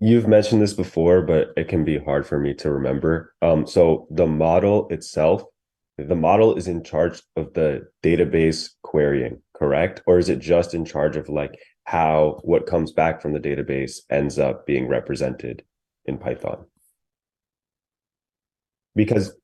You've mentioned this before, but it can be hard for me to remember. So the model itself, the model is in charge of the database querying, correct? Or is it just in charge of like how what comes back from the database ends up being represented in Python? Because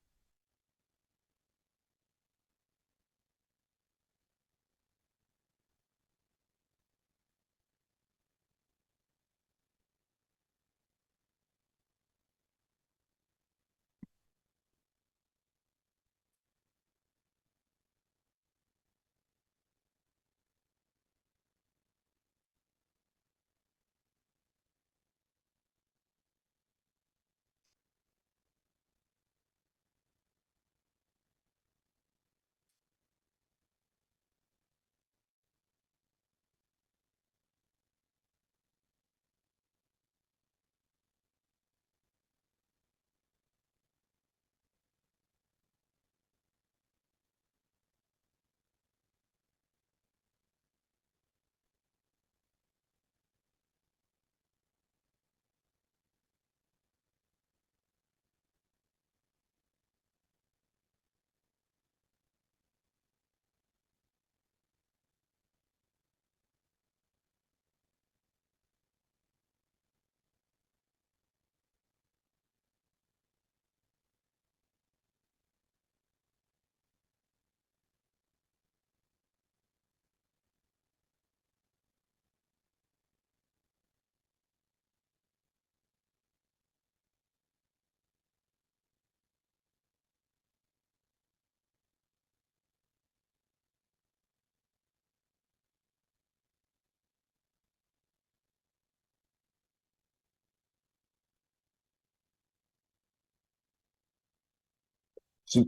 so,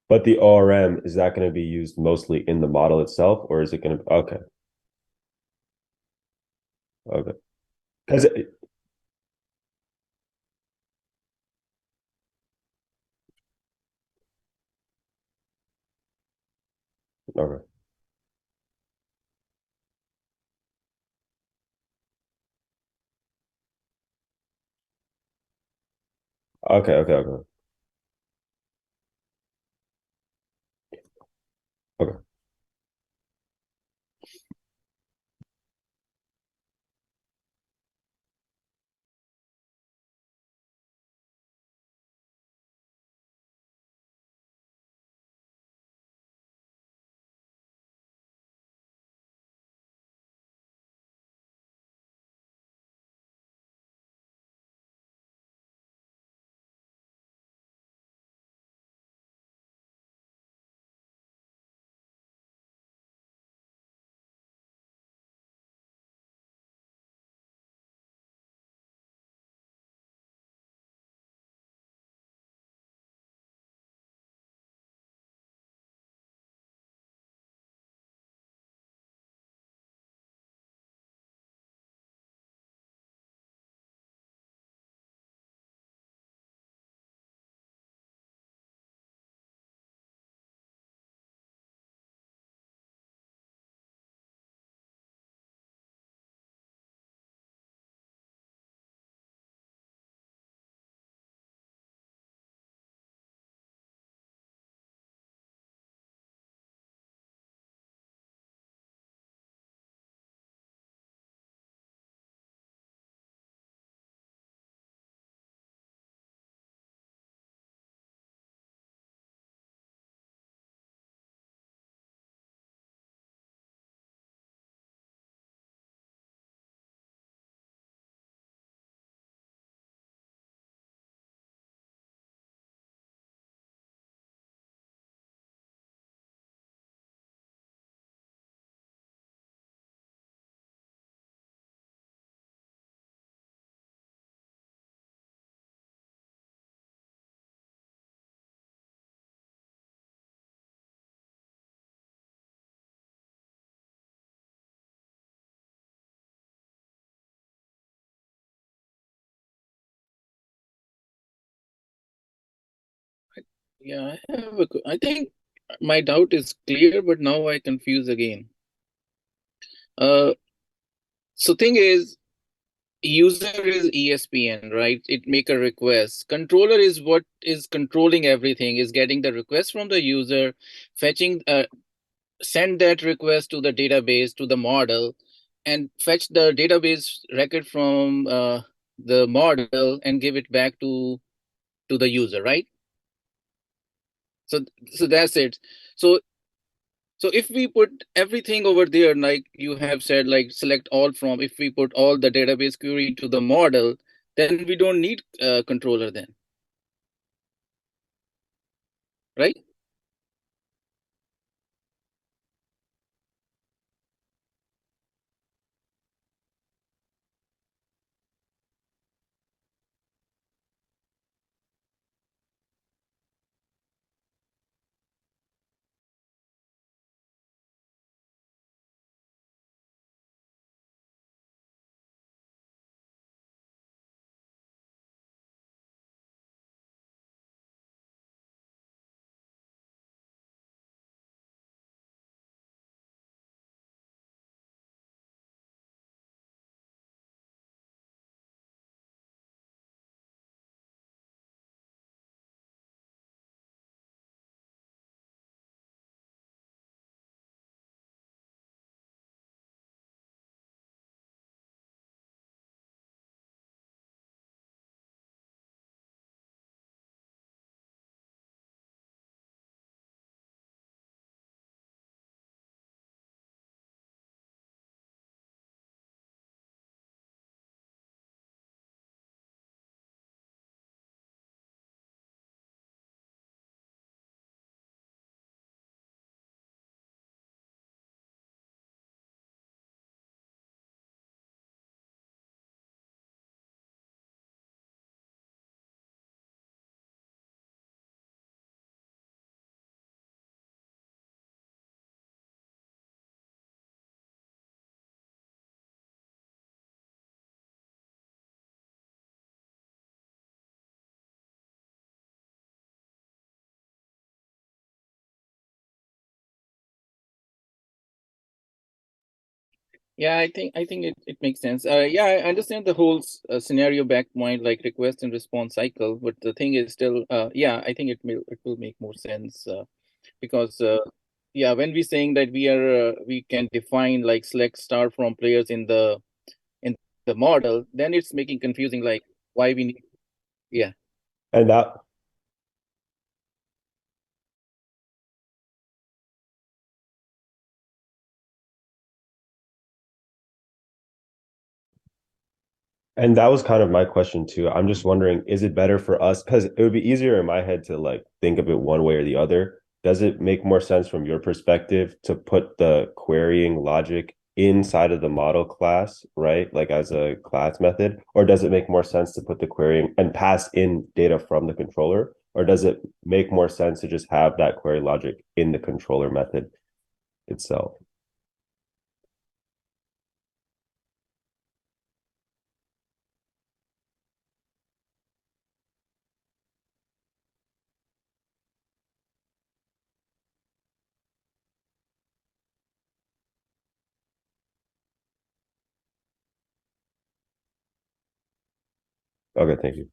but the ORM, is that going to be used mostly in the model itself, or is it going to okay, okay. Because okay. Okay, okay, okay. Okay. Yeah, I think my doubt is clear, but now I confuse again. Uh, so thing is, user is ESPN, right? It make a request. Controller is what is controlling everything, is getting the request from the user, fetching, send that request to the database, to the model, and fetch the database record from the model and give it back to the user, right? So so that's it. So so if we put everything over there, like you have said, like select all from, if we put all the database query to the model, then we don't need a controller then, right? Yeah, I think it makes sense. Yeah, I understand the whole scenario back point, like request and response cycle, but the thing is still, yeah, I think it will make more sense, because yeah, when we saying that we can define like select star from players in the model, then it's making confusing, like why we need, yeah. And that was kind of my question too. I'm just wondering, is it better for us? Because it would be easier in my head to like think of it one way or the other. Does it make more sense from your perspective to put the querying logic inside of the model class, right? Like as a class method? Or does it make more sense to put the querying and pass in data from the controller? Or does it make more sense to just have that query logic in the controller method itself? Okay, thank you.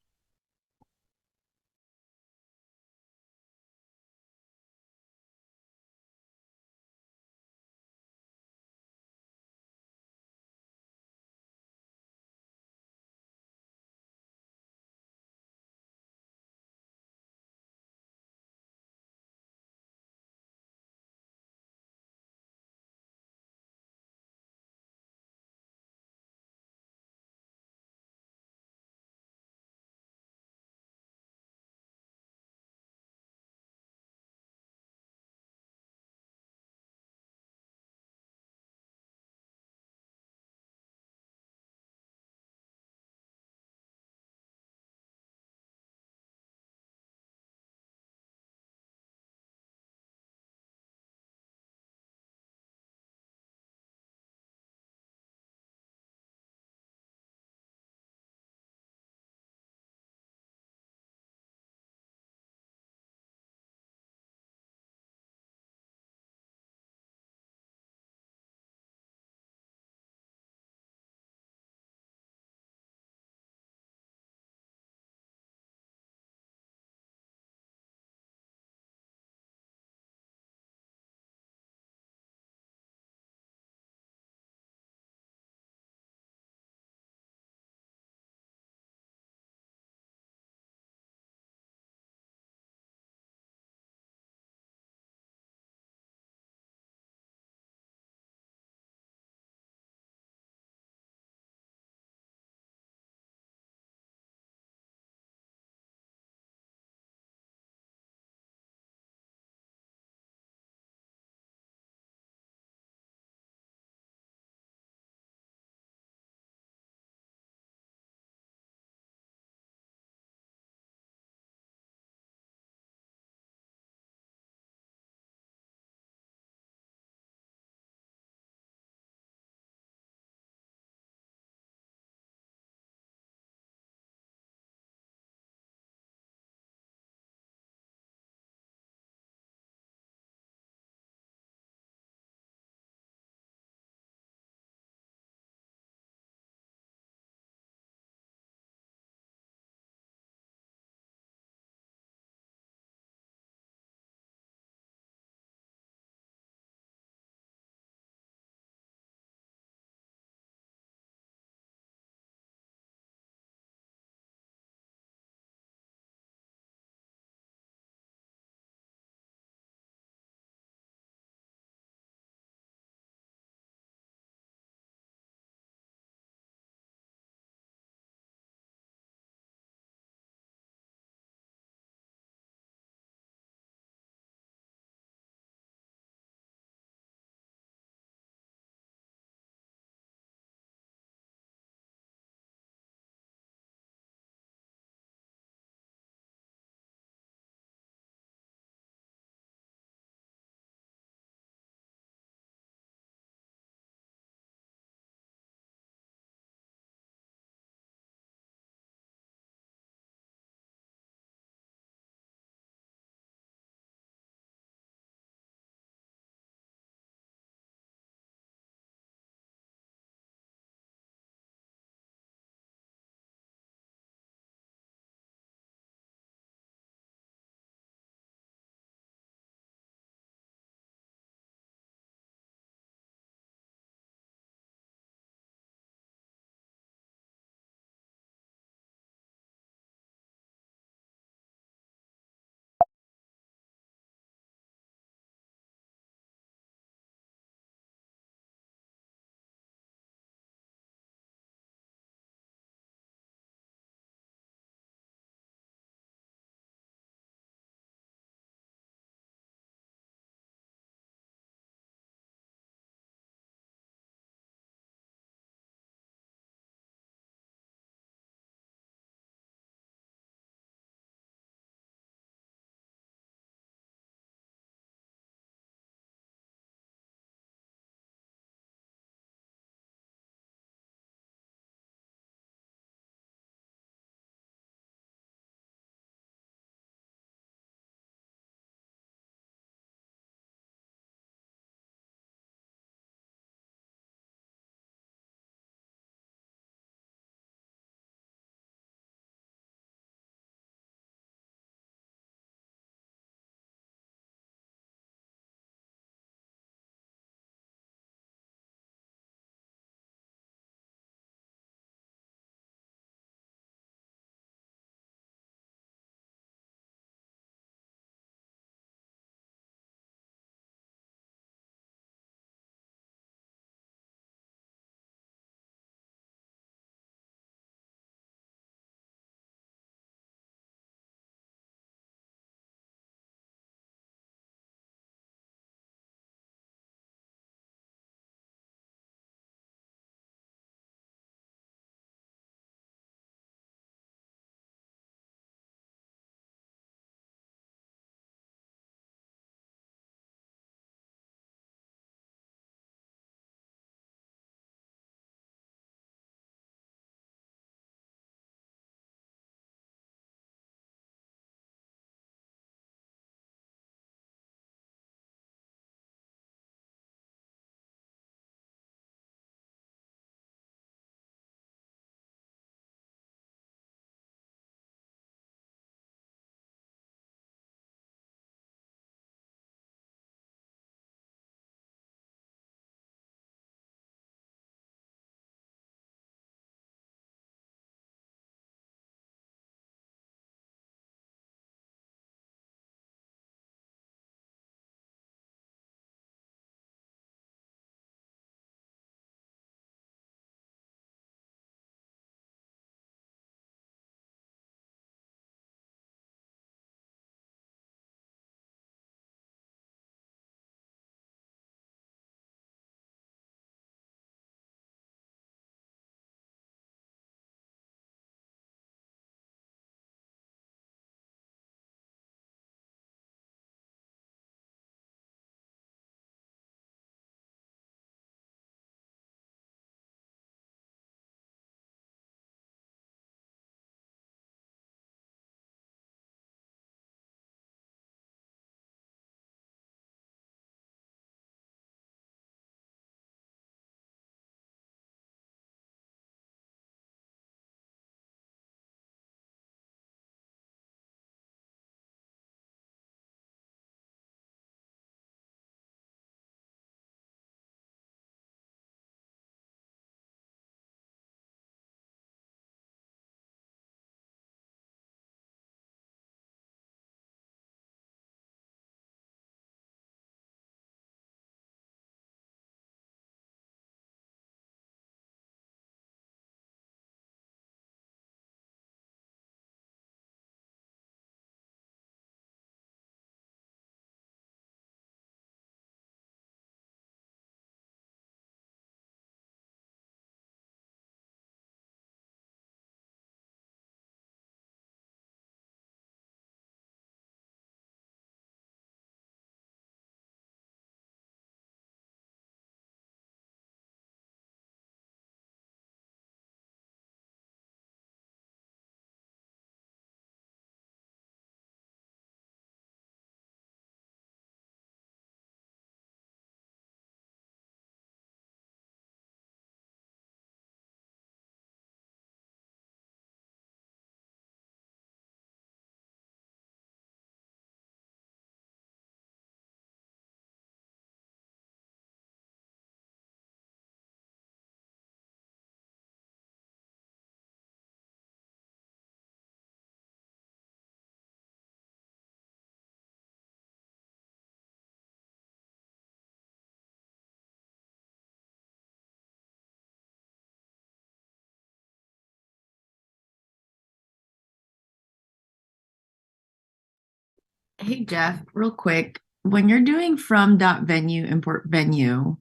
Hey Jeff, real quick, when you're doing from dot venue import venue,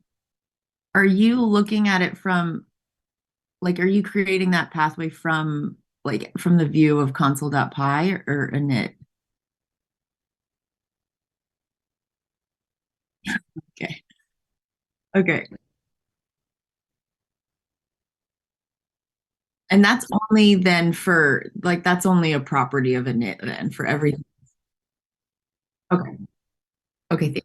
are you looking at it from like are you creating that pathway from like from the view of console.py or init? Okay. Okay. And that's only then for like that's only a property of init then for everything. Okay. Okay.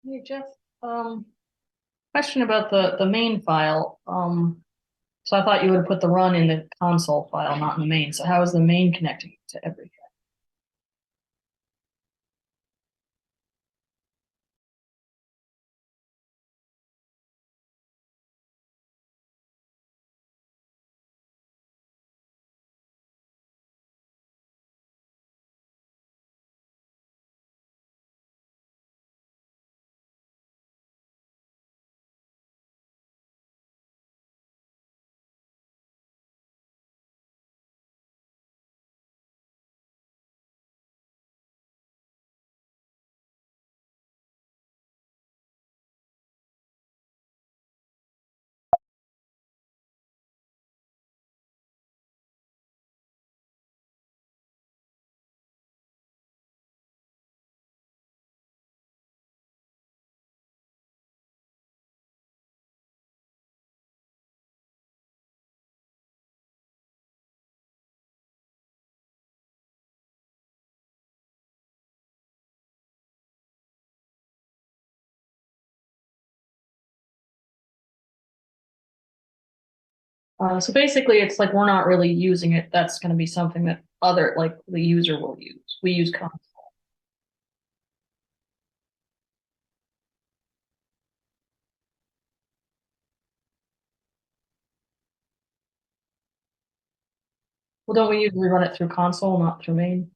Hey Jeff, question about the main file. So I thought you would put the run in the console file, not in the main. So how is the main connecting to everything? So basically, it's like we're not really using it. That's going to be something that other, like the user will use. We use console. Well, don't we usually run it through console, not through main?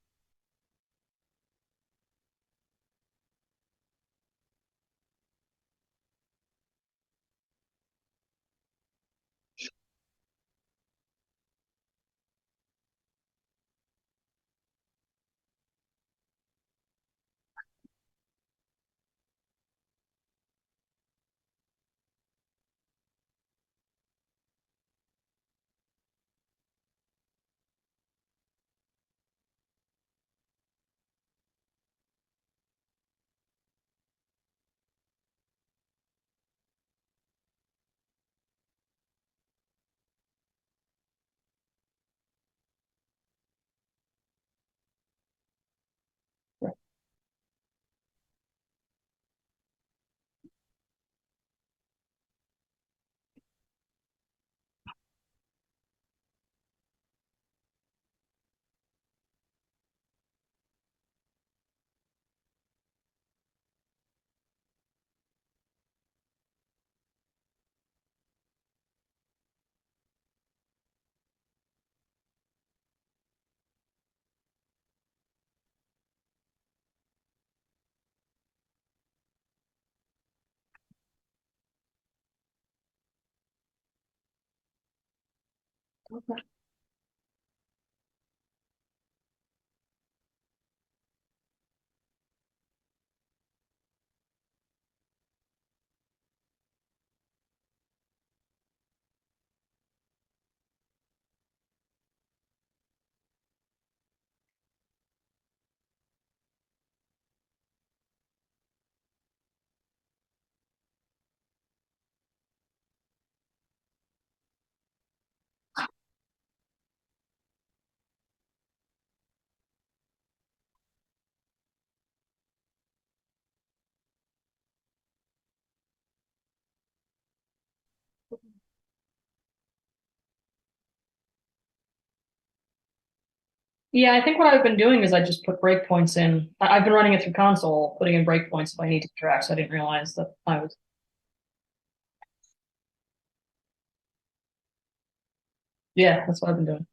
Okay. Yeah, I think what I've been doing is I just put breakpoints in. I've been running it through console, putting in breakpoints if I need to track. So I didn't realize that I was. Yeah, that's what I've been doing.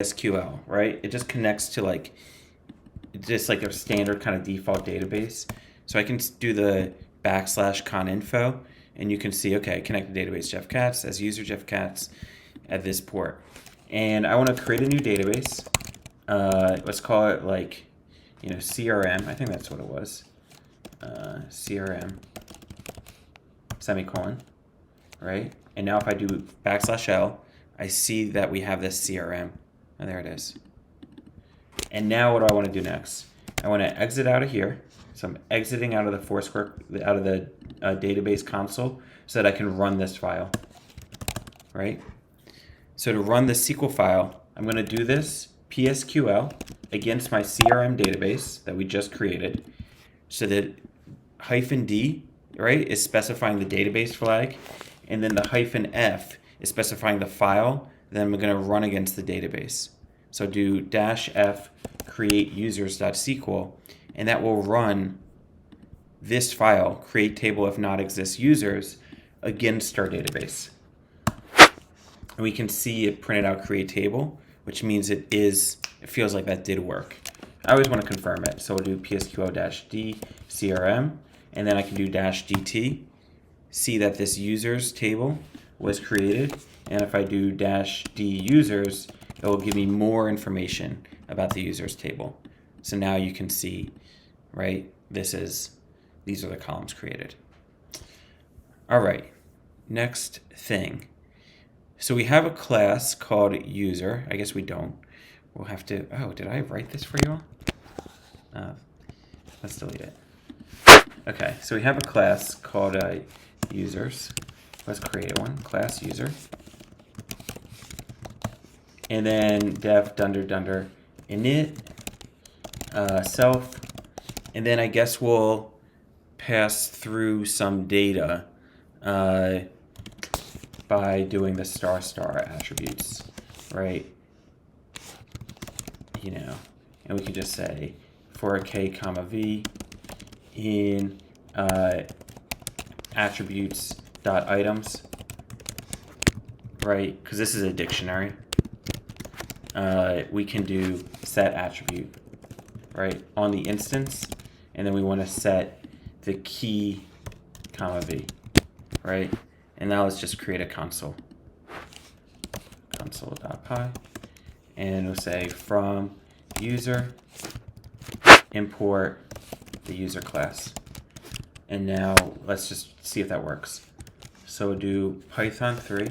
SQL, right? It just connects to like just like a standard kind of default database. So I can do the /coninfo, and you can see, okay, connect the database Jeff Katz as user Jeff Katz at this port. And I want to create a new database. Let's call it like, you know, CRM. I think that's what it was. CRM semicolon, right? And now if I do /L, I see that we have this CRM. And there it is. And now what do I want to do next? I want to exit out of here. So I'm exiting out of the Foursquare, out of the database console, so that I can run this file, right? So to run the SQL file, I'm going to do this PSQL against my CRM database that we just created. So that -D, right, is specifying the database flag, and then the -F is specifying the file that I'm going to run against the database. So do -F create users.sql, and that will run this file, create table if not exists users, against our database. And we can see it printed out create table, which means it feels like that did work. I always want to confirm it. So we'll do PSQL-D CRM, and then I can do -DT, see that this users table was created. And if I do -D users, it will give me more information about the users table. So now you can see, right, these are the columns created. All right, next thing. So we have a class called user. I guess we don't. We'll have to, oh, did I write this for you all? Let's delete it. Okay, so we have a class called users. Let's create one, class user. And then def dunder init self, and then I guess we'll pass through some data by doing the ** attributes, right? You know, and we can just say for a k comma v in attributes.items, right? Because this is a dictionary. We can do set attribute, right, on the instance, and then we want to set the key comma v, right? And now let's just create a console.py, and we'll say from user import the user class. And now let's just see if that works. So do python 3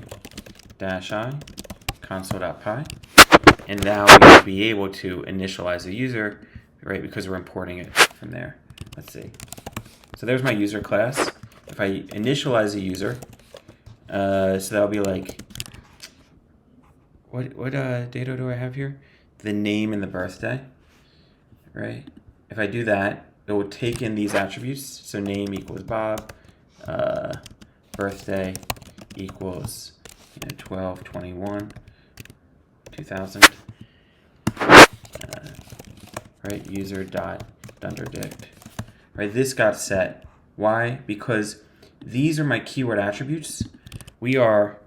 -i console.py. And now we will be able to initialize a user, right, because we're importing it from there. Let's see. So there's my user class. If I initialize a user, so that'll be like, what data do I have here? The name and the birthday, right? If I do that, it will take in these attributes. So name equals Bob, birthday equals 12/21. 2000, right, user.dunderdict, right, this got set. Why? Because these are my keyword attributes. We are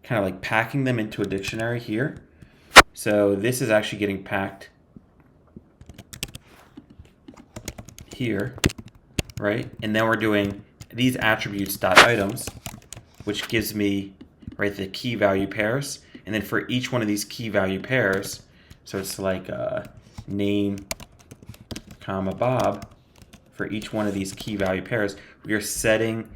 kind of like packing them into a dictionary here. So this is actually getting packed here, right, and then we're doing these attributes.items, which gives me, right, the key value pairs. And then for each one of these key value pairs, so it's like name, comma, Bob, for each one of these key value pairs, we are setting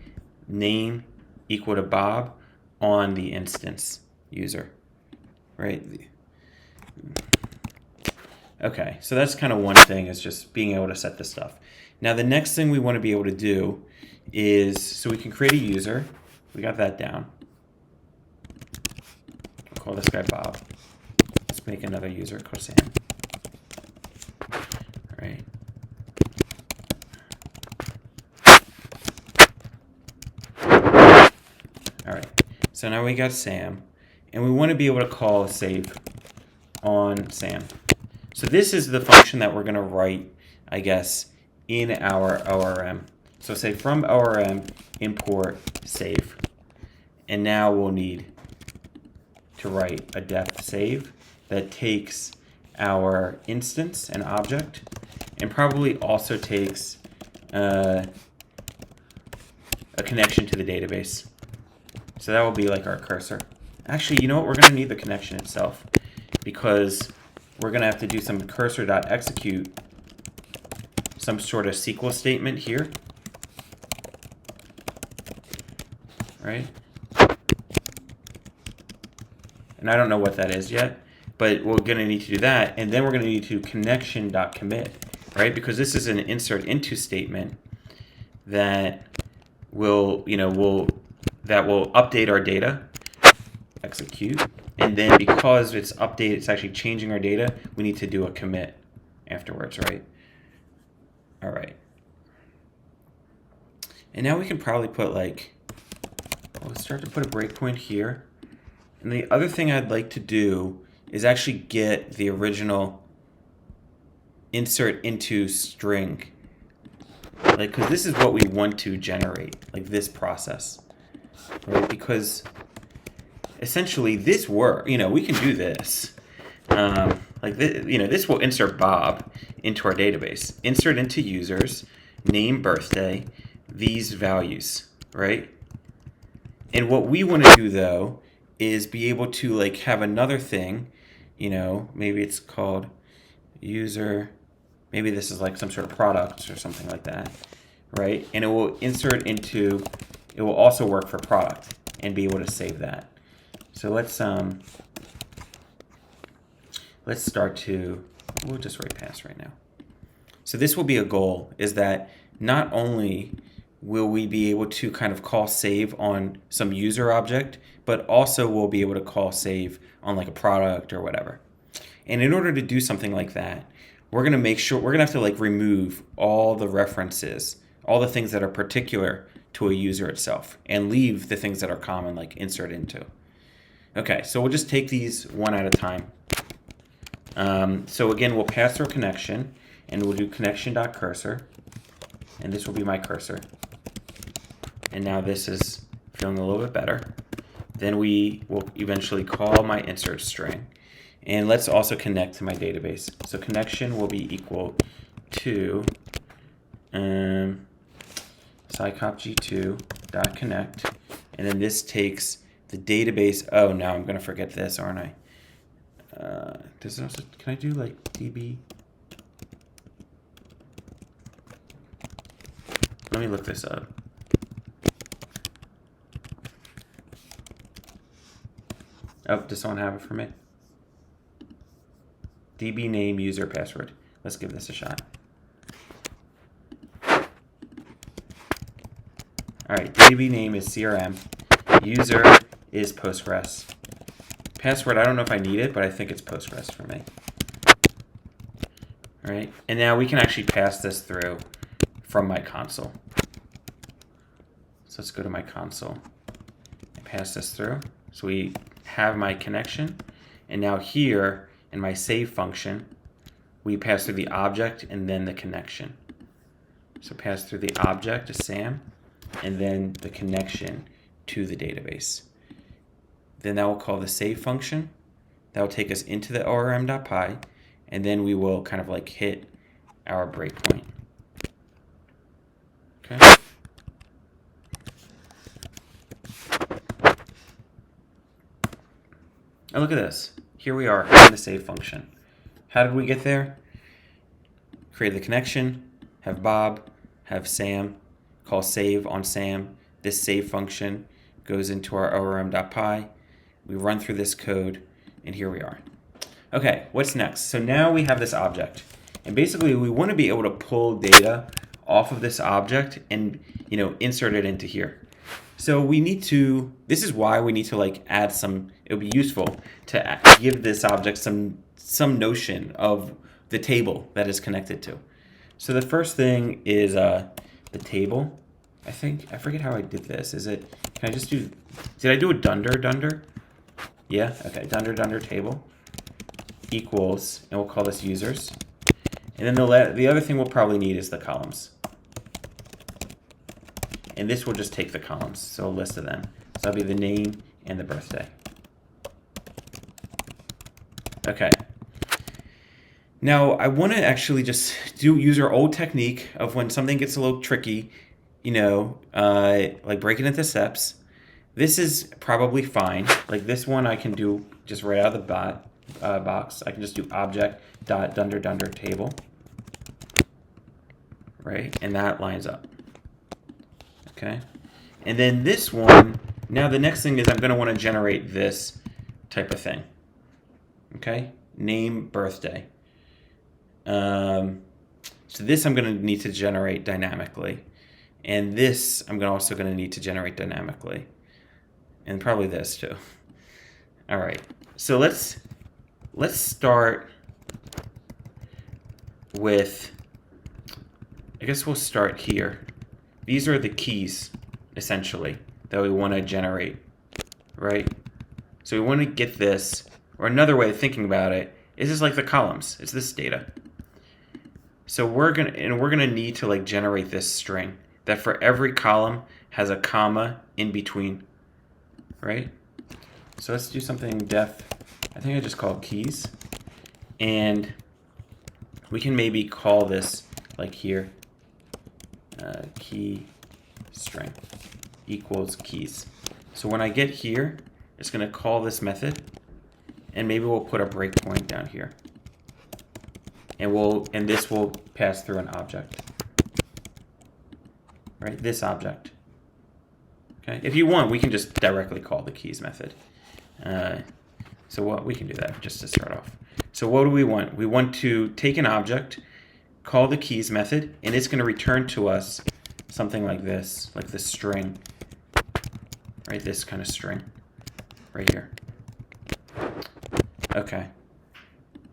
name equal to Bob on the instance user, right? Okay, so that's kind of one thing, is just being able to set this stuff. Now the next thing we want to be able to do is, so we can create a user. We got that down. Call this guy Bob. Let's make another user called Sam. All right. All right. So now we got Sam, and we want to be able to call a save on Sam. So this is the function that we're going to write, I guess, in our ORM. So say from ORM import save, and now we'll need to write a def save, that takes our instance and object, and probably also takes a connection to the database. So that will be like our cursor. Actually, you know what? We're going to need the connection itself, because we're going to have to do some cursor.execute, some sort of SQL statement here, right? And I don't know what that is yet, but we're going to need to do that. And then we're going to need to connection.commit, right? Because this is an insert into statement that will, that will update our data, execute. And then because it's updated, it's actually changing our data, we need to do a commit afterwards, right? All right. And now we can probably put let's start to put a breakpoint here. And the other thing I'd like to do is actually get the original insert into string. Because this is what we want to generate, this process, right? Because essentially this work, we can do this. This will insert Bob into our database. Insert into users, name, birthday, these values, right? And what we want to do though is be able to have another thing, maybe it's called user, maybe this is some sort of product or something like that, right? And it will insert into, it will also work for product and be able to save that. So let's start to, we'll just write pass right now. So this will be a goal, is that not only will we be able to kind of call save on some user object, but also we'll be able to call save on a product or whatever. And in order to do something like that, we're going to make sure, we're going to have to remove all the references, all the things that are particular to a user itself, and leave the things that are common, like insert into. Okay, so we'll just take these one at a time. So again, we'll pass through a connection, and we'll do connection.cursor, and this will be my cursor. And now this is feeling a little bit better. Then we will eventually call my insert string. And let's also connect to my database. So connection will be equal to scicopg2.connect. And then this takes the database. Oh, now I'm going to forget this, aren't I? Does it also, can I do db? Let me look this up. Oh, does someone have it for me? DB name, user, password. Let's give this a shot. All right, DB name is CRM. User is Postgres. Password, I don't know if I need it, but I think it's Postgres for me. All right, and now we can actually pass this through from my console. So let's go to my console and pass this through. So we have my connection, and now here in my save function, we pass through the object and then the connection. So pass through the object to Sam, and then the connection to the database. Then that will call the save function. That will take us into the orm.py, and then we will kind of hit our breakpoint. Okay. And look at this. Here we are in the save function. How did we get there? Create the connection, have Bob, have Sam, call save on Sam. This save function goes into our orm.py. We run through this code, and here we are. Okay, what's next? So now we have this object. And basically, we want to be able to pull data off of this object and insert it into here. So we need to, this is why we need to add some, it would be useful to give this object some notion of the table that is connected to. So the first thing is the table. I forget how I did this. Can I just do, did I do a dunder? Yeah, okay, dunder table equals, and we'll call this users. And then the other thing we'll probably need is the columns. And this will just take the columns, so a list of them. So that'll be the name and the birthday. Okay. Now, I want to actually just use our old technique of when something gets a little tricky, you know, like break it into steps. This is probably fine. Like this one I can do just right out of the box. I can just do object dot dunder table. Right? And that lines up. Okay. And then this one, now the next thing is I'm going to want to generate this type of thing. Okay? Name birthday. So this I'm going to need to generate dynamically. And this I'm also going to need to generate dynamically. And probably this too. All right. So let's start with, I guess we'll start here. These are the keys, essentially, that we want to generate, right? So we want to get this, or another way of thinking about it is just like the columns. It's this data. So we're gonna need to like generate this string that for every column has a comma in between, right? So let's do something def. I think I just call it keys, and we can maybe call this like here. Key string equals keys. So when I get here, it's going to call this method, and maybe we'll put a breakpoint down here, and this will pass through an object, right? This object. Okay. If you want, we can just directly call the keys method. So what we can do that just to start off. So what do we want? We want to take an object, call the keys method, and it's going to return to us something like this string, right? This kind of string right here. Okay.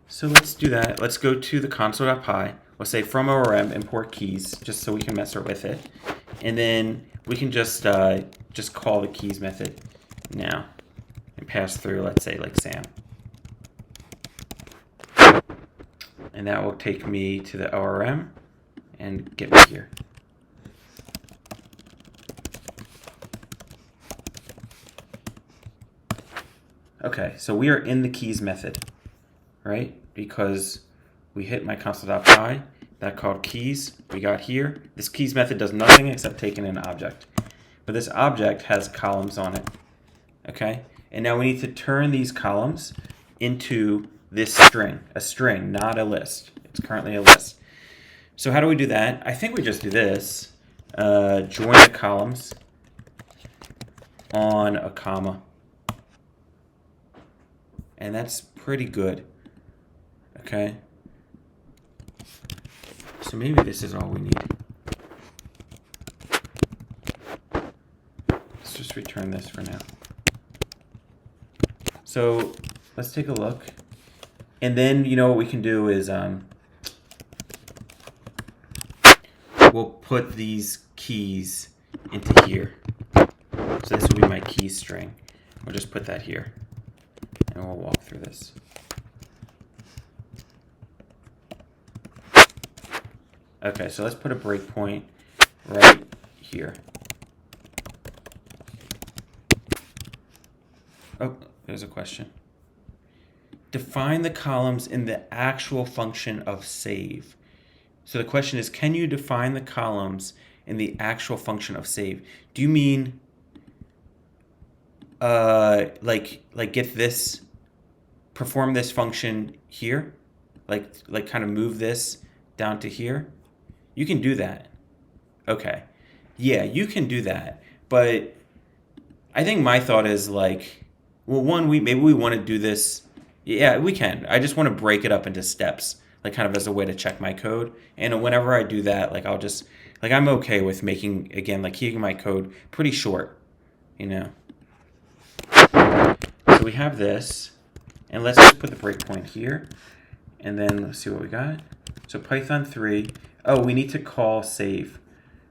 So let's do that. Let's go to the console.py. We'll say from ORM import keys, just so we can mess with it. And then we can just call the keys method now and pass through, let's say, like Sam. And that will take me to the ORM and get me here. Okay, so we are in the keys method, right? Because we hit my console.py, that called keys, we got here. This keys method does nothing except take in an object. But this object has columns on it, okay? And now we need to turn these columns into this string, a string, not a list. It's currently a list. So how do we do that? I think we just do this. Join the columns on a comma. And that's pretty good. Okay. So maybe this is all we need. Let's just return this for now. So let's take a look. And then, you know, what we can do is we'll put these keys into here. So this will be my key string. We'll just put that here. And we'll walk through this. Okay, so let's put a breakpoint right here. Oh, there's a question. Define the columns in the actual function of save. So the question is, can you define the columns in the actual function of save? Do you mean like get this, perform this function here? Like kind of move this down to here? You can do that. Okay. Yeah, you can do that. But I think my thought is like, well, one, maybe we want to do this. Yeah, we can. I just want to break it up into steps, like kind of as a way to check my code. And whenever I do that, like I'll just, like I'm okay with making, again, like keeping my code pretty short, you know. So we have this, and let's just put the breakpoint here, and then let's see what we got. So Python 3, oh, we need to call save.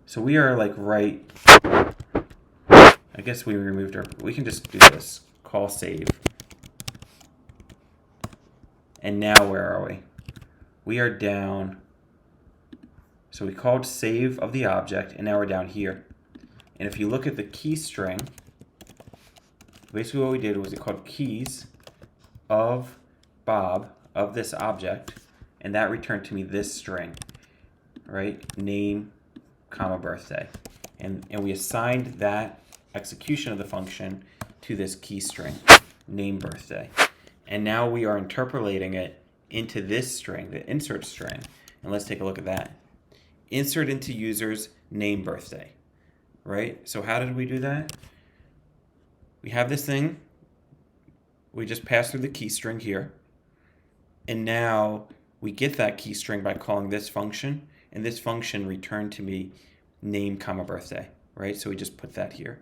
So we are like right, I guess we removed we can just do this, call save. And now where are we? We are down. So we called save of the object, and now we're down here. And if you look at the key string, basically what we did was it called keys of Bob of this object, and that returned to me this string, right? Name, comma, birthday. And we assigned that execution of the function to this key string, name, birthday. And now we are interpolating it into this string, the insert string. And let's take a look at that. Insert into user's name, birthday, right? So how did we do that? We have this thing. We just pass through the key string here. And now we get that key string by calling this function. And this function returned to me name, comma, birthday, right? So we just put that here,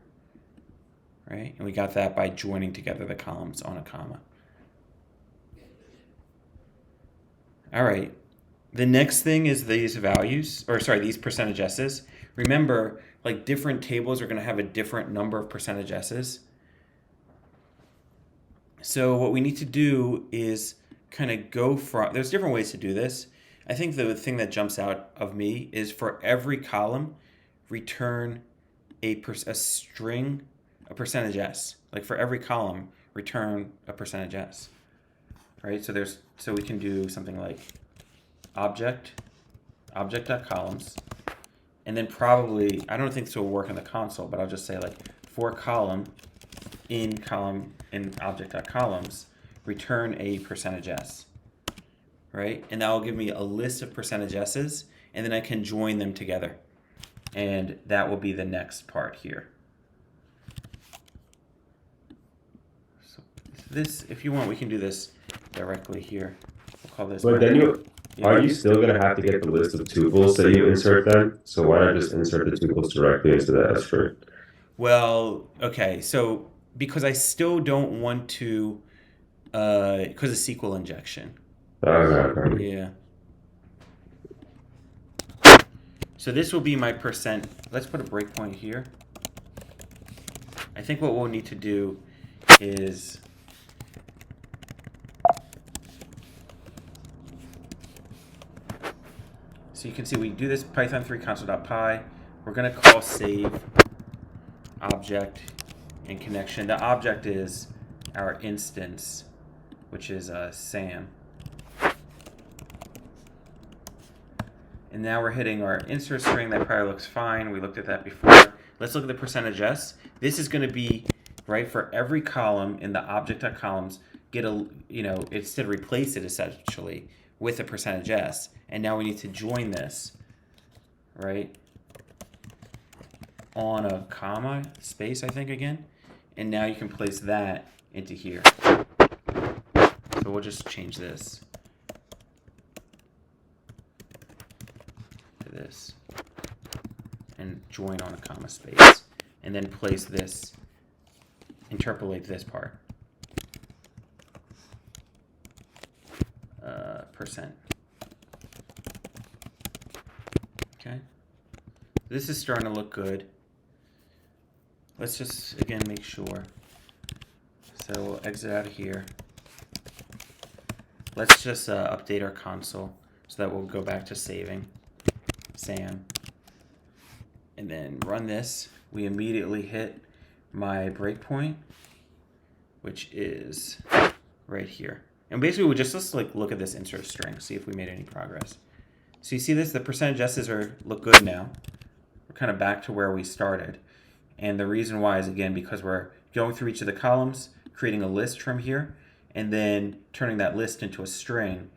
right? And we got that by joining together the columns on a comma. All right. The next thing is these values, or sorry, these percentage s's. Remember, like different tables are going to have a different number of percentage s's. So what we need to do is kind of go from, there's different ways to do this. I think the thing that jumps out of me is for every column, return a string, a percentage s. Like for every column, return a percentage s. Right? So we can do something like object.columns, and then probably, I don't think this will work in the console, but I'll just say like for column in object.columns, return a percentage s. Right? And that will give me a list of percentage s's, and then I can join them together. And that will be the next part here. So this, if you want, we can do this directly here. We'll call this. But then are you still going to have to get the list of tuples that you insert them? So why not just insert the tuples directly into the S string? Well, okay. So because I still don't want to, because of SQL injection. Okay. Yeah. So this will be my percent. Let's put a breakpoint here. I think what we'll need to do is so you can see we do this Python 3 console.py. We're going to call save object and connection. The object is our instance, which is Sam. And now we're hitting our insert string. That probably looks fine. We looked at that before. Let's look at the percentage s. This is going to be, right, for every column in the object.columns, get a, instead replace it essentially with a percentage s. And now we need to join this, right, on a comma space, I think, again. And now you can place that into here. So we'll just change this to this and join on a comma space. And then place this, interpolate this part. Percent. Okay. This is starting to look good. Let's just, again, make sure. So we'll exit out of here. Let's just update our console so that we'll go back to saving Sam. And then run this. We immediately hit my breakpoint, which is right here. And basically, let's like look at this insert string, see if we made any progress. So you see this, the percentage s's look good now. We're kind of back to where we started. And the reason why is, again, because we're going through each of the columns, creating a list from here, and then turning that list into a string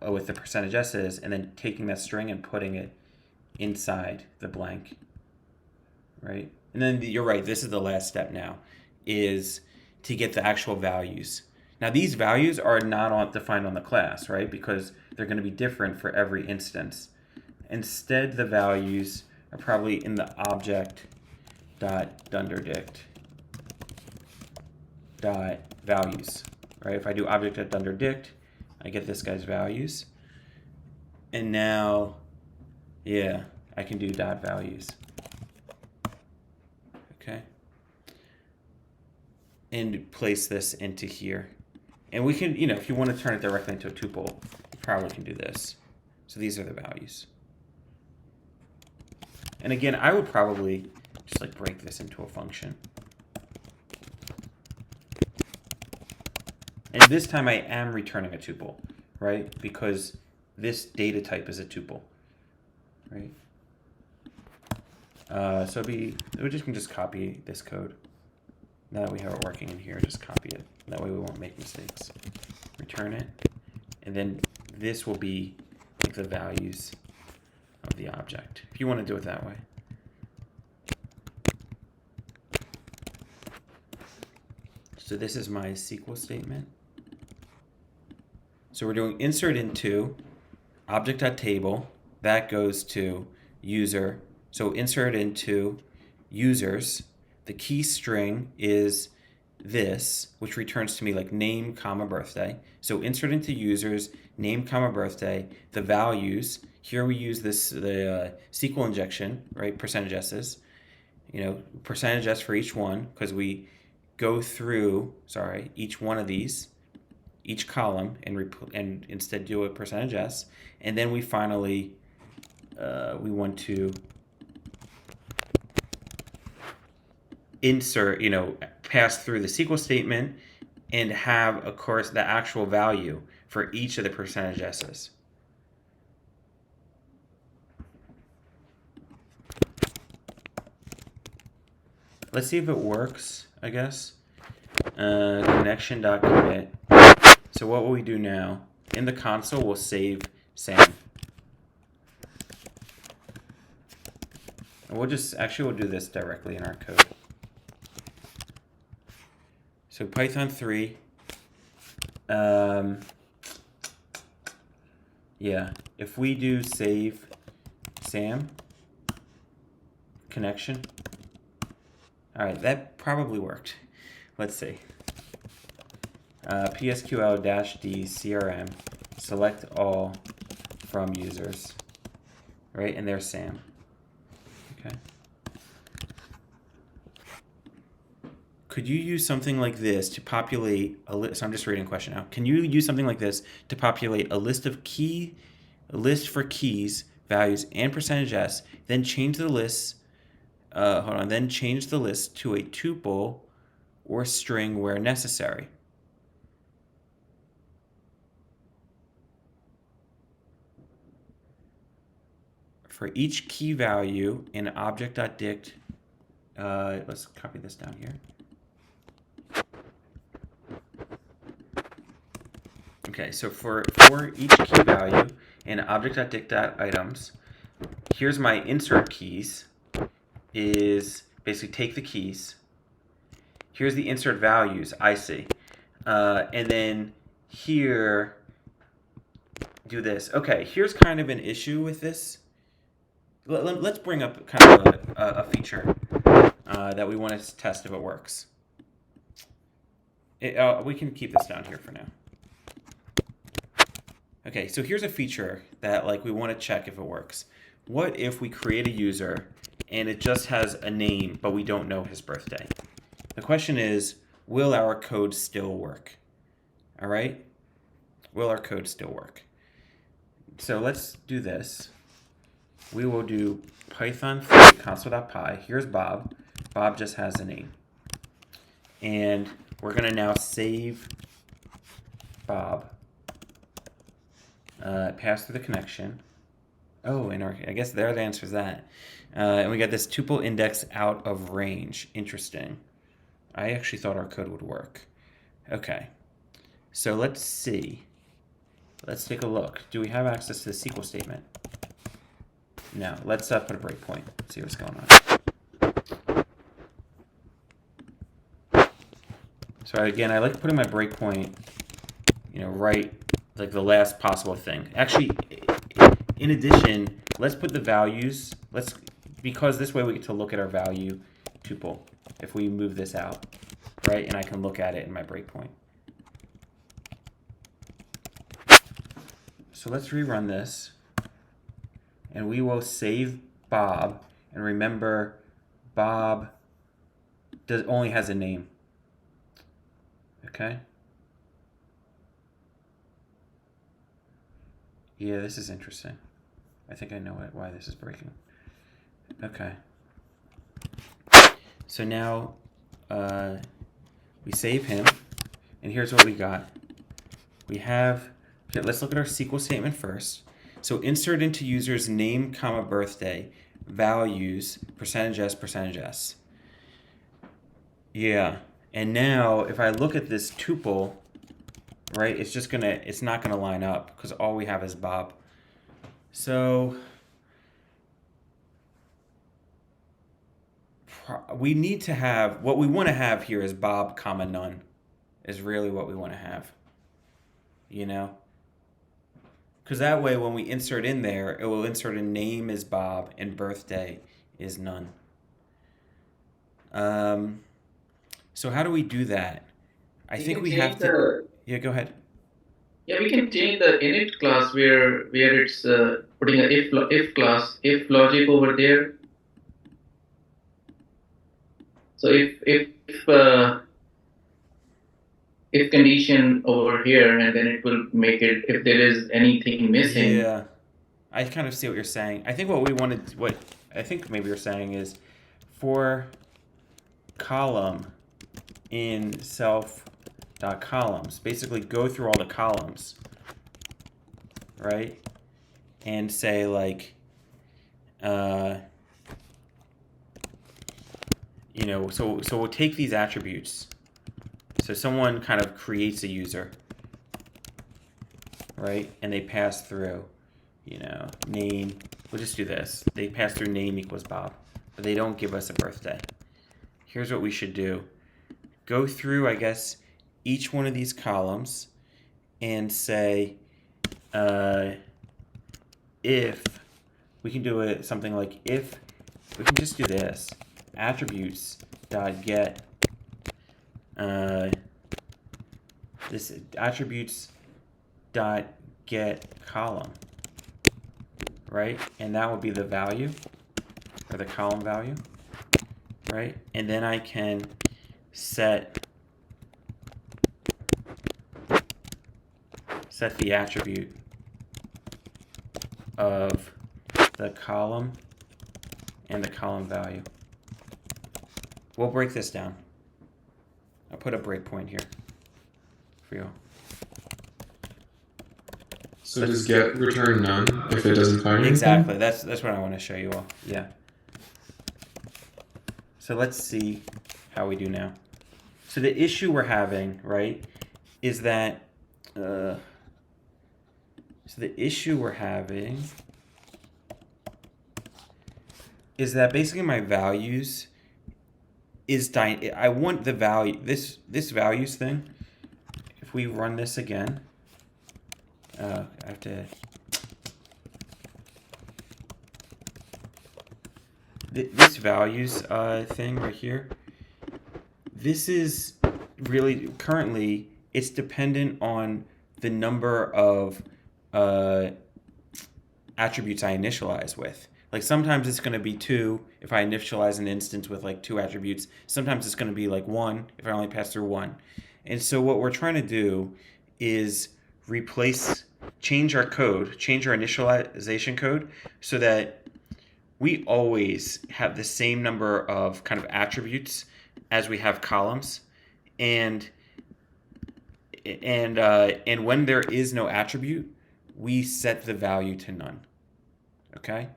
with the percentage s's, and then taking that string and putting it inside the blank, right? And then you're right, this is the last step now, is to get the actual values. Now these values are not defined on the class, right? Because they're going to be different for every instance. Instead, the values are probably in the object.dunderdict.values, right? If I do object.dunderdict, I get this guy's values. And now, yeah, I can do .values. Okay. And place this into here. And we can, if you want to turn it directly into a tuple, you probably can do this. So these are the values. And again, I would probably just like break this into a function. And this time I am returning a tuple, right? Because this data type is a tuple, right? So we can just copy this code. Now that we have it working in here, just copy it. That way we won't make mistakes. Return it. And then this will be like the values of the object, if you want to do it that way. So this is my SQL statement. So we're doing insert into object.table. That goes to user. So insert into users. The key string is this, which returns to me like name, comma, birthday. So insert into users, name, comma, birthday. The values, here we use the SQL injection, right? Percentage S's. Percentage S for each one, because we go through, each one of these, each column, and instead do a percentage S. And then we finally, we want to insert, pass through the SQL statement and have, of course, the actual value for each of the percentage S's. Let's see if it works, I guess. Connection.commit. So what will we do now? In the console, we'll save SAM. And we'll do this directly in our code. So Python 3. If we do save SAM connection. All right, that probably worked. Let's see. PSQL-D CRM, select all from users, right? And there's SAM. Okay. Could you use something like this to populate a list? So I'm just reading a question now. Can you use something like this to populate a list for keys, values, and percentage S, then change the list? Then change the list to a tuple or string where necessary. For each key value in object.dict, let's copy this down here. Okay, so for each key value in object.dict.items, here's my insert keys, is basically take the keys. Here's the insert values, I see. And then here, do this. Okay, here's kind of an issue with this. Let's bring up kind of a feature that we want to test if it works. We can keep this down here for now. Okay, so here's a feature that we want to check if it works. What if we create a user and it just has a name, but we don't know his birthday? The question is, will our code still work? All right? Will our code still work? So let's do this. We will do Python 3 console.py. Here's Bob. Bob just has a name. And we're going to now save Bob. Pass through the connection. Oh, and I guess that answers that. And we got this tuple index out of range. Interesting. I actually thought our code would work. Okay. So let's see. Let's take a look. Do we have access to the SQL statement? No. Let's put a breakpoint. See what's going on. So again, I like putting my breakpoint, right, like the last possible thing. Actually, in addition, let's put the values. Because this way we get to look at our value tuple if we move this out, right? And I can look at it in my breakpoint. So let's rerun this. And we will save Bob. And remember, Bob only has a name. Okay? Yeah, this is interesting. I think I know why this is breaking. Okay. So now we save him. And here's what we got. we have, okay, let's look at our SQL statement first. So insert into user's name, comma, birthday, values, percentage s, percentage s. Yeah, and now if I look at this tuple, right, it's not gonna line up because all we have is Bob. So we need to have, what we want to have here is Bob, comma, none, is really what we want to have, you know? Because that way when we insert in there, it will insert a name is Bob and birthday is none. So how do we do that? I think we have to, yeah, go ahead. Yeah, we can change the init class where it's putting a if class, if logic over there. So if condition over here, and then it will make it if there is anything missing. Yeah, I kind of see what you're saying. I think what I think maybe you're saying is for column in self.columns, basically go through all the columns, right? And say like, you know, so we'll take these attributes. So someone kind of creates a user, right? And they pass through, you know, name. We'll just do this. They pass through name equals Bob, but they don't give us a birthday. Here's what we should do. Go through, I guess, each one of these columns and say, if we can do it something like if we can just do this attributes dot get this attributes dot get column, right? And that would be the value or the column value, right? And then I can set the attribute of the column and the column value. We'll break this down. I'll put a breakpoint here for you. So does get return none if it doesn't find anything? Exactly. That's what I want to show you all. Yeah. So let's see how we do now. So the issue we're having, right, is that basically my values is I want the value, this values thing. If we run this again, I have to, this values thing right here, this is really, currently, it's dependent on the number of attributes I initialize with. Like sometimes it's going to be 2 if I initialize an instance with like 2 attributes. Sometimes it's going to be like 1 if I only pass through 1. And so what we're trying to do is change our initialization code so that we always have the same number of kind of attributes as we have columns. And when there is no attribute, we set the value to none. Okay?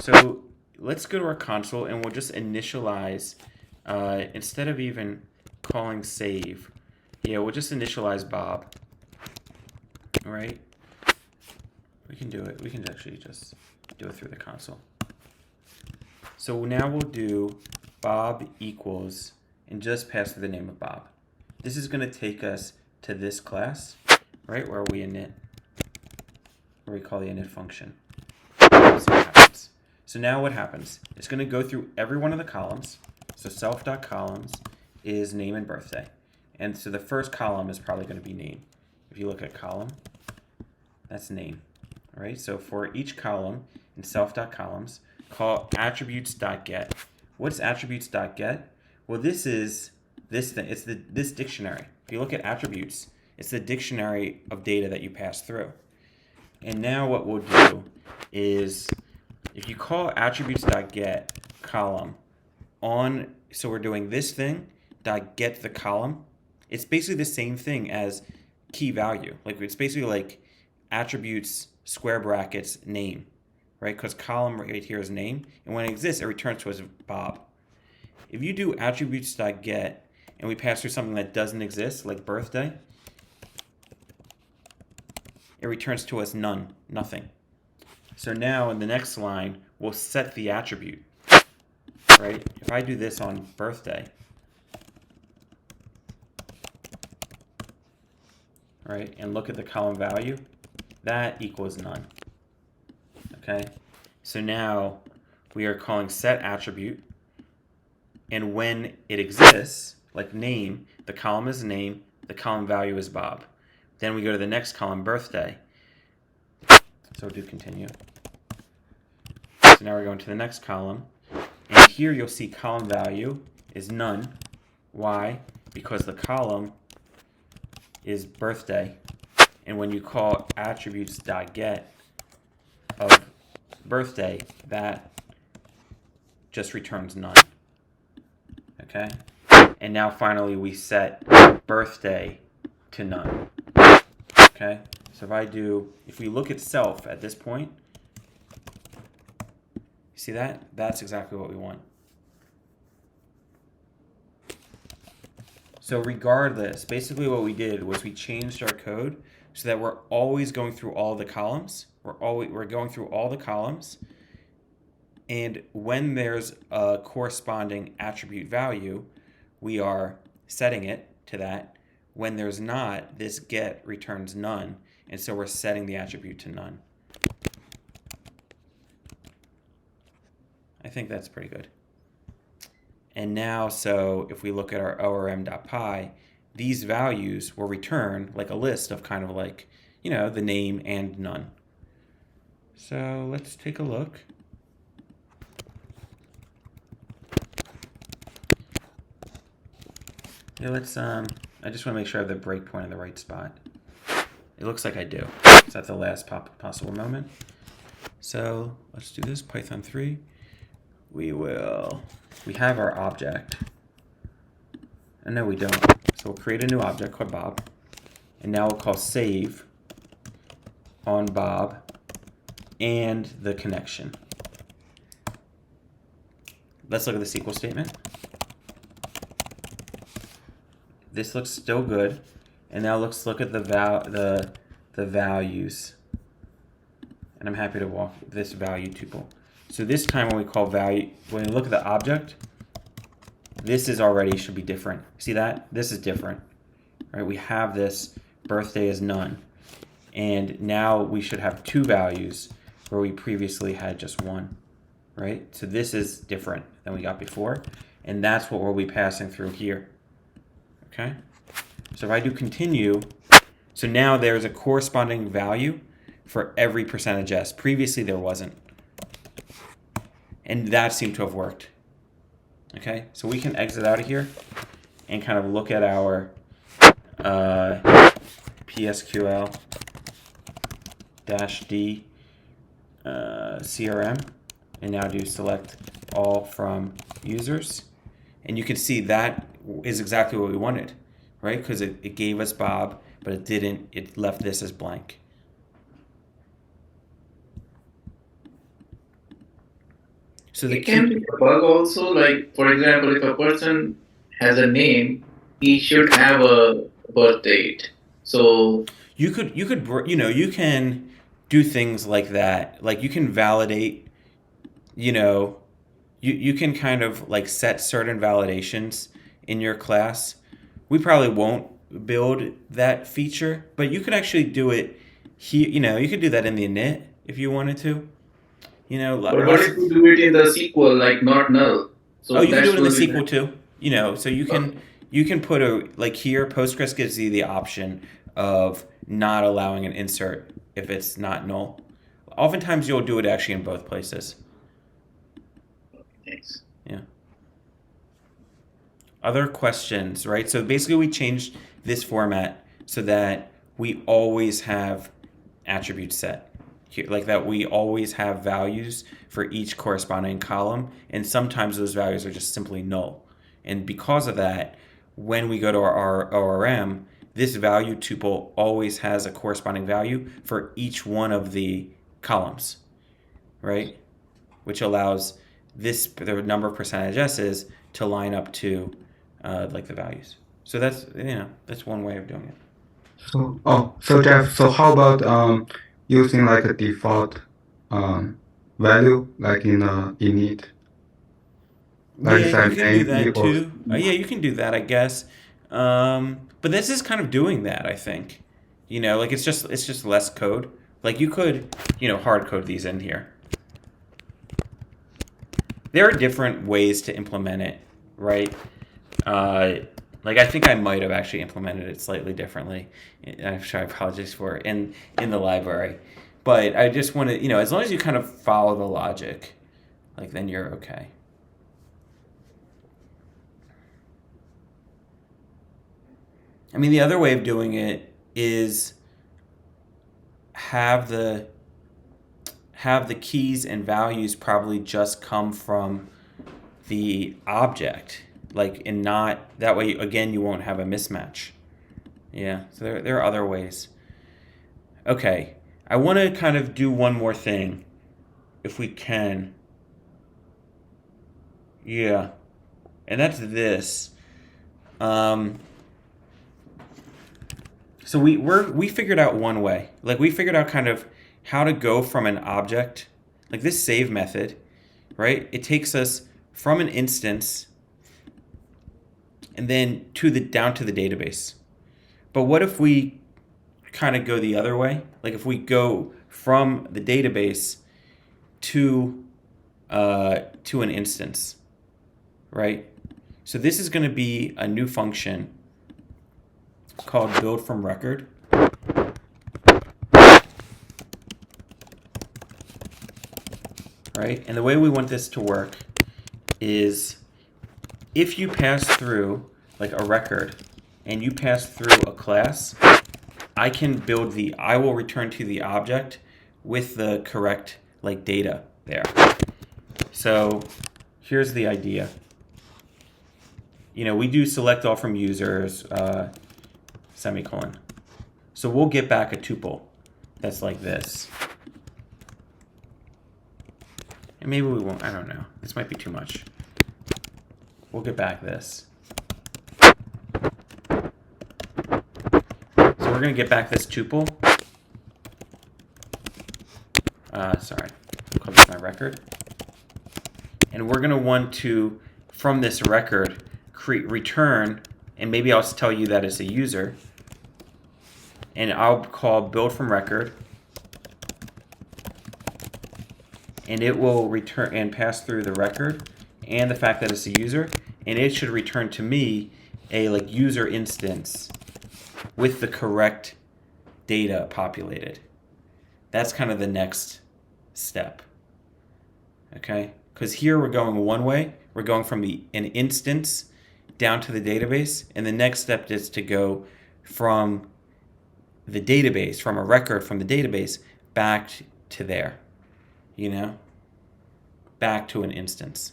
So let's go to our console and we'll just initialize, instead of even calling save, we'll just initialize Bob. All right? We can do it. We can actually just do it through the console. So now we'll do Bob equals and just pass through the name of Bob. This is going to take us to this class, right, where we call the init function. So now what happens? It's going to go through every one of the columns. So self.columns is name and birthday. And so the first column is probably going to be name. If you look at column, that's name. All right, so for each column in self.columns, call attributes.get. What's attributes.get? Well, this is this thing. It's this dictionary. If you look at attributes, it's the dictionary of data that you pass through. And now what we'll do is, if you call attributes.get column on, so we're doing this thing, .get the column, it's basically the same thing as key value. Like it's basically like attributes square brackets name, right? Because column right here is name, and when it exists, it returns to us Bob. If you do attributes.get and we pass through something that doesn't exist, like birthday, it returns to us none, nothing. So now in the next line, we'll set the attribute, right? If I do this on birthday, right, and look at the column value, that equals none, okay? So now we are calling set attribute, and when it exists, like name, the column is name, the column value is Bob. Then we go to the next column, birthday. So we'll do continue. So now we're going to the next column, and here you'll see column value is none. Why? Because the column is birthday, and when you call attributes.get of birthday, that just returns none. Okay? And now finally we set birthday to none. Okay? So if we look at self at this point, see that? That's exactly what we want. So regardless, basically what we did was we changed our code so that we're always going through all the columns. We're going through all the columns, and when there's a corresponding attribute value, we are setting it to that. When there's not, this get returns none, and so we're setting the attribute to none. I think that's pretty good. And now, so if we look at our orm.py, these values will return like a list of kind of like, you know, the name and none. So let's take a look. Yeah, let's, I just want to make sure I have the breakpoint in the right spot. It looks like I do. It's at the last possible moment. So let's do this, Python 3. We have our object. And no, we don't. So we'll create a new object called Bob. And now we'll call save on Bob and the connection. Let's look at the SQL statement. This looks still good. And now let's look at the values. And I'm happy to walk this value tuple. So this time when we call value, when we look at the object, this is already should be different. See that? This is different, right? We have this birthday is none. And now we should have two values where we previously had just one, right? So this is different than we got before. And that's what we'll be passing through here, okay? So if I do continue, so now there's a corresponding value for every percentage %s. Previously there wasn't. And that seemed to have worked. Okay, so we can exit out of here and kind of look at our PSQL-D CRM, and now do select all from users. And you can see that is exactly what we wanted, right? Because it gave us Bob, but it left this as blank. So it can be a bug also, like for example, if a person has a name, he should have a birth date. So you can do things like that. Like you can validate, you can kind of like set certain validations in your class. We probably won't build that feature, but you could actually do it here. You could do that in the init if you wanted to. But what if you do it in the SQL, like not null? So you can do it in the SQL too. So you can put here, Postgres gives you the option of not allowing an insert if it's not null. Oftentimes you'll do it actually in both places. Thanks. Yeah. Other questions, right? So basically we changed this format so that we always have attributes set. Like that we always have values for each corresponding column, and sometimes those values are just simply null. And because of that, when we go to our ORM, this value tuple always has a corresponding value for each one of the columns, right? Which allows the number of percentage S's to line up to like the values. So that's one way of doing it. So Jeff, so how about using like a default value like in init? Like Yeah, say you can do name that equals too. Yeah, you can do that, I guess. But this is kind of doing that, I think. Like it's just less code. Like you could, hard code these in here. There are different ways to implement it, right? Like I think I might have actually implemented it slightly differently. I'm sure I apologize for it in the library. But I just want to, as long as you kind of follow the logic, like then you're okay. I mean, the other way of doing it is have the keys and values probably just come from the object, like, and not that way. Again, you won't have a mismatch. Yeah, so there are other ways. Okay, I want to kind of do one more thing, if we can. Yeah, and that's this. So we figured out one way. Like we figured out kind of how to go from an object, like this save method, right? It takes us from an instance and then down to the database. But what if we kind of go the other way? Like if we go from the database to an instance, right? So this is going to be a new function called build from record. Right? And the way we want this to work is if you pass through like a record and you pass through a class, I will return to the object with the correct like data there. So here's the idea. We do select all from users, semicolon. So we'll get back a tuple that's like this. And maybe we won't, I don't know. This might be too much. We'll get back this. So we're going to get back this tuple. Sorry, I'll call this my record. And we're going to want to, from this record, return, and maybe I'll tell you that it's a user. And I'll call build from record. And it will return and pass through the record and the fact that it's a user. And it should return to me a like user instance with the correct data populated. That's kind of the next step. Okay? Because here we're going one way. We're going from an instance down to the database. And the next step is to go from the database, from a record from the database, back to there. Back to an instance.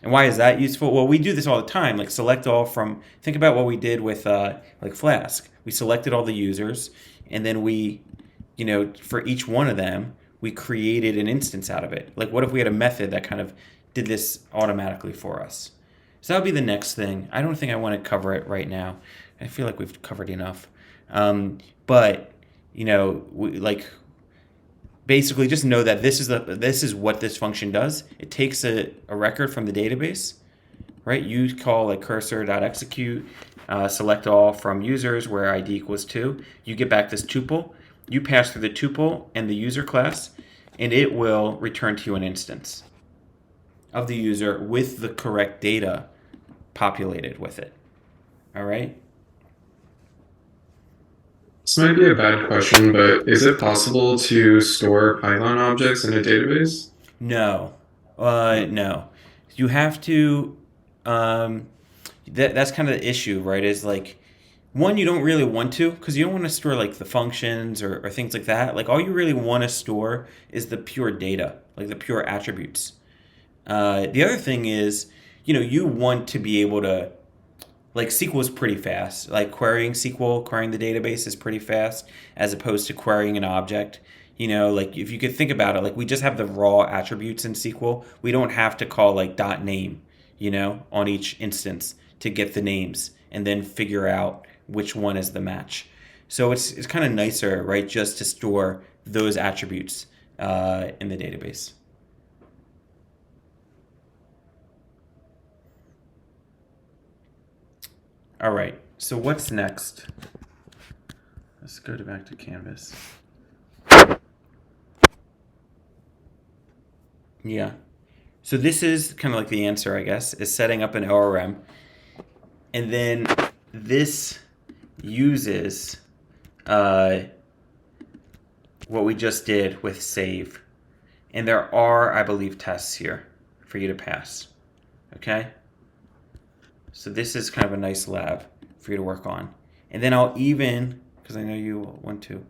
And why is that useful? Well, we do this all the time, like select all from, think about what we did with like Flask. We selected all the users, and then we, for each one of them, we created an instance out of it. Like what if we had a method that kind of did this automatically for us? So that would be the next thing. I don't think I want to cover it right now. I feel like we've covered enough. But, basically just know that this is what this function does. It takes a record from the database, right? You call like cursor.execute, select all from users where ID equals 2. You get back this tuple. You pass through the tuple and the user class, and it will return to you an instance of the user with the correct data populated with it. All right? This might be a bad question, but is it possible to store Python objects in a database? No. No. You have to, that's kind of the issue, right? Is like, one, you don't really want to, because you don't want to store like the functions or things like that. Like all you really want to store is the pure data, like the pure attributes. The other thing is, you want to be able to like SQL is pretty fast. Like querying SQL, querying the database is pretty fast as opposed to querying an object. You know, like if you could think about it, like we just have the raw attributes in SQL. We don't have to call like .name, you know, on each instance to get the names and then figure out which one is the match. So it's kind of nicer, right, just to store those attributes in the database. All right, so what's next? Let's go back to Canvas. Yeah. So this is kind of like the answer, I guess, is setting up an ORM. And then this uses what we just did with save. And there are, I believe, tests here for you to pass. Okay? So this is kind of a nice lab for you to work on. And then I'll even, because I know you want to,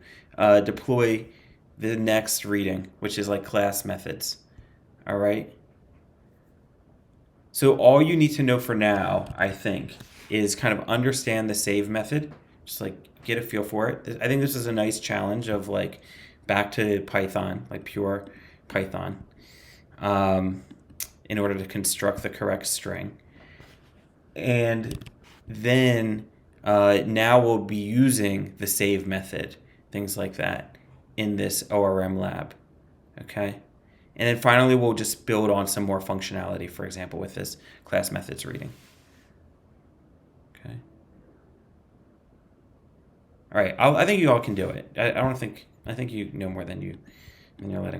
deploy the next reading, which is like class methods. All right? So all you need to know for now, I think, is kind of understand the save method. Just like get a feel for it. I think this is a nice challenge of like back to Python, like pure Python, in order to construct the correct string. And then now we'll be using the save method, things like that, in this ORM lab. Okay? And then finally, we'll just build on some more functionality, for example, with this class methods reading. Okay. All right. I think you all can do it. I think you know more than you're letting on.